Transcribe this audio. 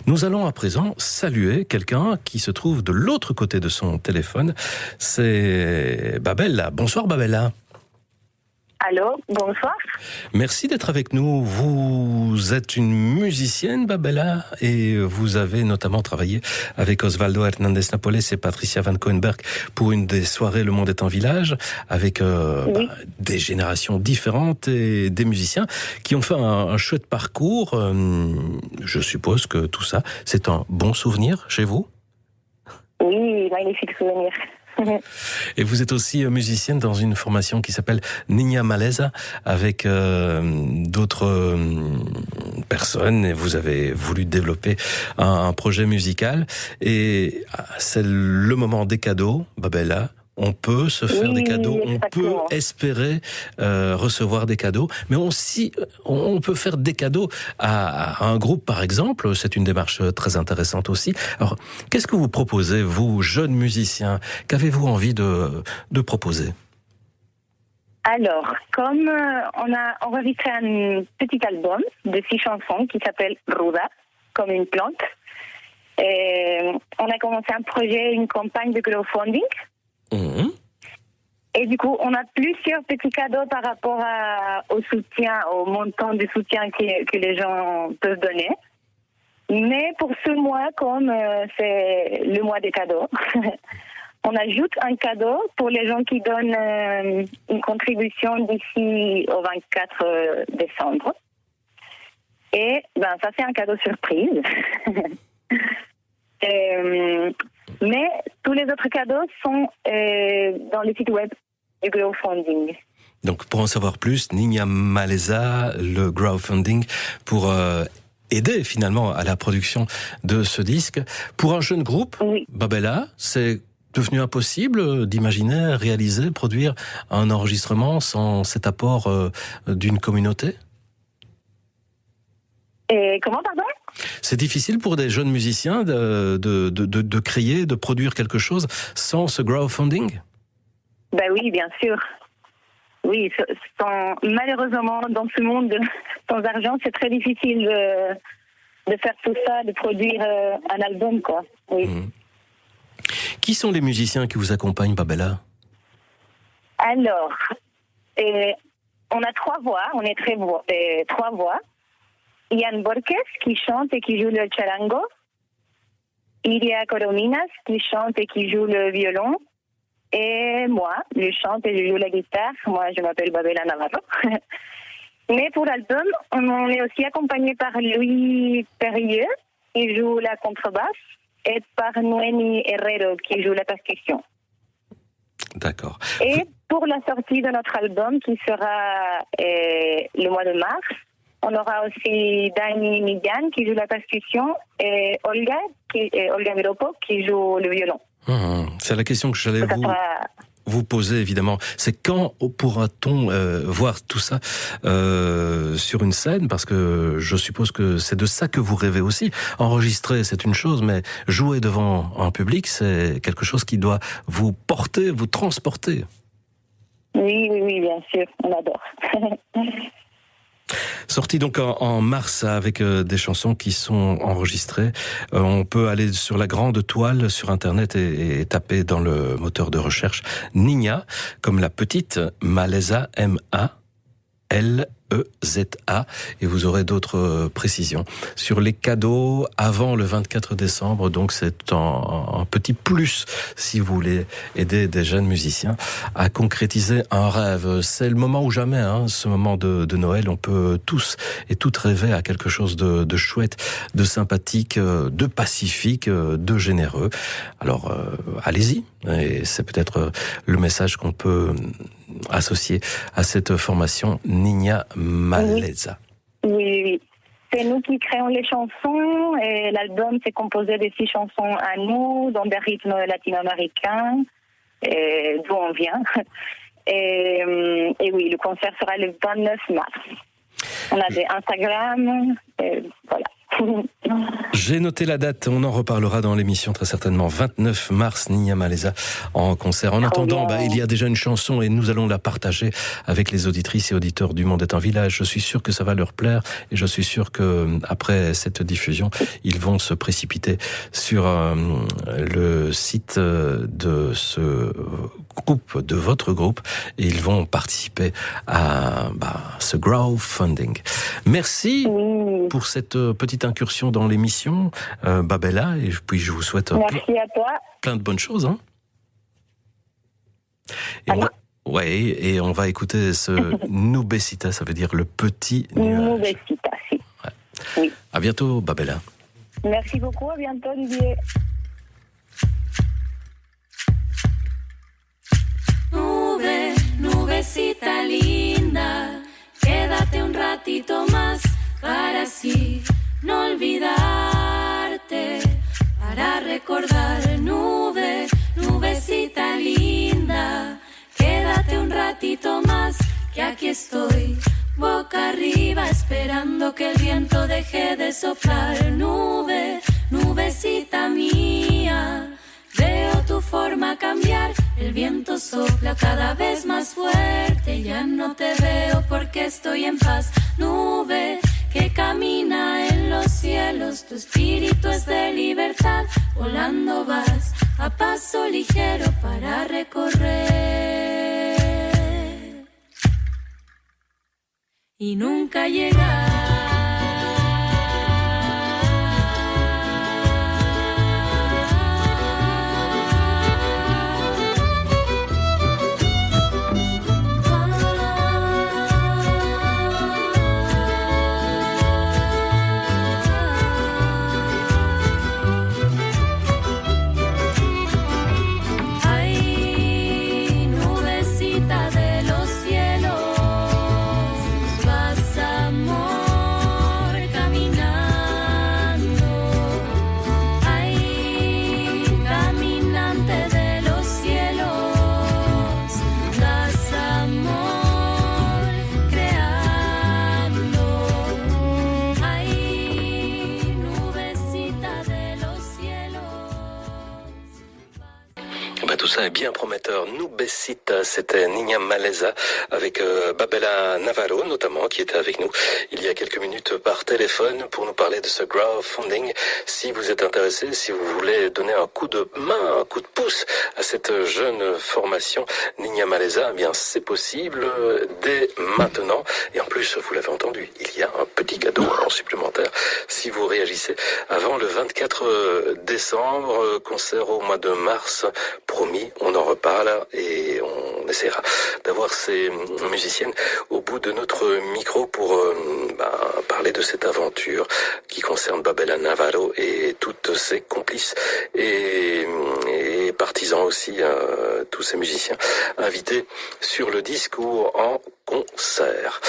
Nous allons à présent saluer quelqu'un qui se trouve de l'autre côté de son téléphone. C'est Babella. Bonsoir Babella. Allô, bonsoir. Merci d'être avec nous. Vous êtes une musicienne, Babella, et vous avez notamment travaillé avec Osvaldo Hernandez Napoles et Patricia Van Coenberg pour une des soirées Le Monde est un village, avec des générations différentes et des musiciens qui ont fait un chouette parcours. Je suppose que tout ça, c'est un bon souvenir chez vous ? Oui, magnifique souvenir. Et vous êtes aussi musicienne dans une formation qui s'appelle Niña Maleza avec d'autres personnes, et vous avez voulu développer un projet musical, et c'est le moment des cadeaux, Babella. On peut se faire des cadeaux, on peut espérer recevoir des cadeaux, mais on peut faire des cadeaux à un groupe, par exemple. C'est une démarche très intéressante aussi. Alors, qu'est-ce que vous proposez, vous, jeunes musiciens ? Qu'avez-vous envie de proposer ? Alors, comme on a enregistré un petit album de 6 chansons qui s'appelle Ruda, comme une plante, et on a commencé un projet, une campagne de crowdfunding. Et du coup, on a plusieurs petits cadeaux par rapport au soutien, au montant de soutien que les gens peuvent donner. Mais pour ce mois, comme c'est le mois des cadeaux, on ajoute un cadeau pour les gens qui donnent une contribution d'ici au 24 décembre. Et ça, c'est un cadeau surprise. Mais tous les autres cadeaux sont dans le site web du crowdfunding. Donc, pour en savoir plus, Niña Maleza, le crowdfunding, pour aider finalement à la production de ce disque. Pour un jeune groupe, Babella, c'est devenu impossible d'imaginer, réaliser, produire un enregistrement sans cet apport d'une communauté ? Et comment, pardon ? C'est difficile pour des jeunes musiciens de créer, de produire quelque chose sans ce crowdfunding ? Ben oui, bien sûr. Oui, malheureusement, dans ce monde sans argent, c'est très difficile de faire tout ça, de produire un album, quoi. Oui. Qui sont les musiciens qui vous accompagnent, Babella ? Alors, on a 3 voix, on est 3 voix. Ian Borges, qui chante et qui joue le charango. Iria Corominas, qui chante et qui joue le violon. Et moi, je chante et je joue la guitare. Moi, je m'appelle Babella Navarro. Mais pour l'album, on est aussi accompagné par Louis Perrieux, qui joue la contrebasse, et par Noémie Herrero, qui joue la percussion. D'accord. Et pour la sortie de notre album, qui sera le mois de mars, on aura aussi Dani Midian qui joue la percussion et Olga Miropo qui joue le violon. C'est la question que j'allais vous poser, évidemment. C'est quand pourra-t-on voir tout ça sur une scène ? Parce que je suppose que c'est de ça que vous rêvez aussi. Enregistrer, c'est une chose, mais jouer devant un public, c'est quelque chose qui doit vous porter, vous transporter. Oui, bien sûr, on adore. Sorti donc en mars avec des chansons qui sont enregistrées. On peut aller sur la grande toile sur Internet et taper dans le moteur de recherche Niña, comme la petite, Maleza, M-A-L-E-Z-A, et vous aurez d'autres précisions. Sur les cadeaux, avant le 24 décembre, donc c'est un petit plus si vous voulez aider des jeunes musiciens à concrétiser un rêve. C'est le moment ou jamais, ce moment de Noël. On peut tous et toutes rêver à quelque chose de chouette, de sympathique, de pacifique, de généreux. Alors, allez-y. Et c'est peut-être le message qu'on peut associer à cette formation Niña Maleza. Oui. C'est nous qui créons les chansons et l'album c'est composé de 6 chansons à nous, dans des rythmes latino-américains, d'où on vient. Et oui, le concert sera le 29 mars. On a des Instagram, et voilà. J'ai noté la date, on en reparlera dans l'émission très certainement. 29 mars, Niña Maleza en concert. En attendant, il y a déjà une chanson et nous allons la partager avec les auditrices et auditeurs du Monde est un village. Je suis sûr que ça va leur plaire et je suis sûr que après cette diffusion, ils vont se précipiter sur le site de ce groupe, de votre groupe, et ils vont participer à ce crowdfunding. Merci pour cette petite incursion dans l'émission, Babella, et puis je vous souhaite Merci à toi. Plein de bonnes choses. Hein. Et on va écouter ce Nubecita, ça veut dire le petit nuage. Nubecita, si. Ouais. Oui. À bientôt, Babella. Merci beaucoup, à bientôt, Olivier. Nubecita linda, quédate un ratito más para así no olvidarte, para recordar. Nubecita linda, quédate un ratito más, que aquí estoy, boca arriba, esperando que el viento deje de soplar. Nubecita mía, veo tu forma cambiar, el viento sopla cada vez más fuerte, ya no te veo porque estoy en paz. Nube que camina en los cielos, tu espíritu es de libertad, volando vas a paso ligero para recorrer y nunca llegar. Tout ça est bien prometteur. Nubecita, c'était Niña Maleza avec Babella Navarro notamment qui était avec nous il y a quelques minutes par téléphone pour nous parler de ce crowdfunding. Si vous êtes intéressé, si vous voulez donner un coup de main, un coup de pouce à cette jeune formation Niña Maleza, eh bien c'est possible dès maintenant. Et en plus, vous l'avez entendu, il y a un petit cadeau en supplémentaire si vous réagissez avant le 24 décembre, concert au mois de mars. Promis, on en reparle et on essaiera d'avoir ces musiciennes au bout de notre micro pour parler de cette aventure qui concerne Babella Navarro et toutes ses complices et partisans aussi, tous ces musiciens invités sur le disque ou en concert.